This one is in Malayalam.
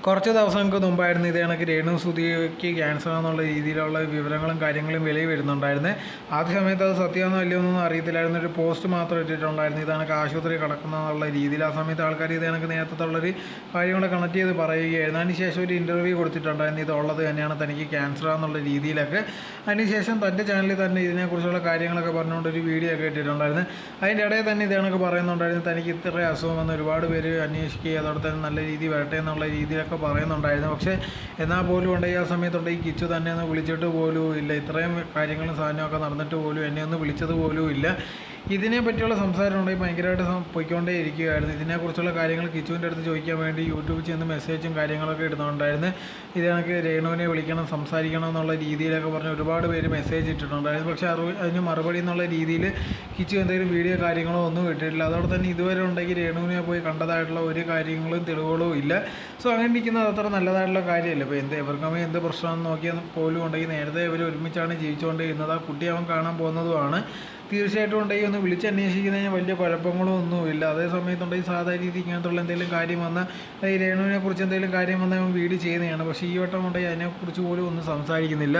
കുറച്ച് ദിവസങ്ങൾക്ക് മുമ്പായിരുന്നു ഇത് കണക്ക് രേണു സുധിക്ക് ക്യാൻസർ എന്നുള്ള രീതിയിലുള്ള വിവരങ്ങളും കാര്യങ്ങളും വെളിയിൽ വരുന്നുണ്ടായിരുന്നു. ആദ്യ സമയത്ത് അത് സത്യമാണോ അല്ലയോ എന്നൊന്നും അറിയത്തില്ലായിരുന്നു. ഒരു പോസ്റ്റ് മാത്രം ഇട്ടിട്ടുണ്ടായിരുന്നു ഇത് കണക്ക് ആശുപത്രി കിടക്കുന്നതെന്നുള്ള രീതിയിൽ. ആ സമയത്ത് ആൾക്കാർ ഇത് കണക്ക് നേരത്തെ ഉള്ളൊരു കാര്യങ്ങളെ കണക്ട് ചെയ്ത് പറയുകയായിരുന്നു. അതിനുശേഷം ഒരു ഇൻ്റർവ്യൂ കൊടുത്തിട്ടുണ്ടായിരുന്നു ഇതുള്ളത് തന്നെയാണ് തനിക്ക് ക്യാൻസർ എന്നുള്ള രീതിയിലൊക്കെ. അതിനുശേഷം തൻ്റെ ചാനലിൽ തന്നെ ഇതിനെക്കുറിച്ചുള്ള കാര്യങ്ങളൊക്കെ പറഞ്ഞുകൊണ്ട് ഒരു വീഡിയോ ഒക്കെ ഇട്ടിട്ടുണ്ടായിരുന്നു. അതിൻ്റെ ഇടയിൽ തന്നെ ഇത് കണക്ക് പറയുന്നുണ്ടായിരുന്നു തനിക്ക് ഇത്ര അസുഖം വന്ന് ഒരുപാട് പേര് അന്വേഷിക്കുകയും അതോടെ തന്നെ നല്ല രീതിയിൽ വരട്ടെ എന്നുള്ള രീതിയിലൊക്കെ പറയുന്നുണ്ടായിരുന്നു. പക്ഷേ എന്നാൽ പോലും ഉണ്ടെങ്കിൽ ആ സമയത്തുണ്ട് ഈ കിച്ചു തന്നെ ഒന്ന് വിളിച്ചിട്ട് പോലും ഇല്ല. ഇത്രയും കാര്യങ്ങളും സാധനമൊക്കെ നടന്നിട്ട് പോലും എന്നെ ഒന്ന് വിളിച്ചത് പോലും ഇല്ല. ഇതിനെ പറ്റിയുള്ള സംസാരം ഉണ്ടെങ്കിൽ ഭയങ്കരമായിട്ട് പോയിക്കൊണ്ടേ ഇരിക്കുകയായിരുന്നു. ഇതിനെക്കുറിച്ചുള്ള കാര്യങ്ങൾ കിച്ചുവിൻ്റെ അടുത്ത് ചോദിക്കാൻ വേണ്ടി യൂട്യൂബിൽ ചെന്ന് മെസ്സേജും കാര്യങ്ങളൊക്കെ ഇടുന്നുണ്ടായിരുന്നു. ഇത് കണക്ക് രേണുവിനെ വിളിക്കണം സംസാരിക്കണം എന്നുള്ള രീതിയിലൊക്കെ പറഞ്ഞ് ഒരുപാട് പേര് മെസ്സേജ് ഇട്ടിട്ടുണ്ടായിരുന്നു. പക്ഷേ അതിന് മറുപടി എന്നുള്ള രീതിയിൽ കിച്ചു എന്തെങ്കിലും വീഡിയോ കാര്യങ്ങളോ ഒന്നും ഇട്ടിട്ടില്ല. അതോടെ തന്നെ ഇതുവരെ ഉണ്ടെങ്കിൽ രേണുവിനെ പോയി കണ്ടതായിട്ടുള്ള ഒരു കാര്യങ്ങളും തെളിവുകളും ഇല്ല. സോ അങ്ങനെ ഇരിക്കുന്നത് അത്ര നല്ലതായിട്ടുള്ള കാര്യമല്ല. ഇപ്പോൾ എവർക്കും എന്ത് പ്രശ്നമെന്ന് നോക്കിയാൽ പോലും ഉണ്ടെങ്കിൽ നേരത്തെ ഇവർ ഒരുമിച്ചാണ് ജീവിച്ചുകൊണ്ടിരുന്നത്. ആ കുട്ടി അവൻ കാണാൻ പോകുന്നതുമാണ്. തീർച്ചയായിട്ടും ഉണ്ടെങ്കിൽ ഒന്ന് വിളിച്ചന്വേഷിക്കുന്നതിന് വലിയ കുഴപ്പങ്ങളോ ഒന്നുമില്ല. അതേ സമയത്തുണ്ടെങ്കിൽ സാധാരണ രീതിയിൽ ഇങ്ങനത്തുള്ള എന്തെങ്കിലും കാര്യം വന്നാൽ ഈ രേണുവിനെ കുറിച്ച് എന്തെങ്കിലും കാര്യം വന്നാൽ അവൻ വീഡിയോ ചെയ്യുന്നതാണ്. പക്ഷേ ഈ വട്ടം ഉണ്ടെങ്കിൽ അതിനെക്കുറിച്ച് പോലും ഒന്നും സംസാരിക്കുന്നില്ല.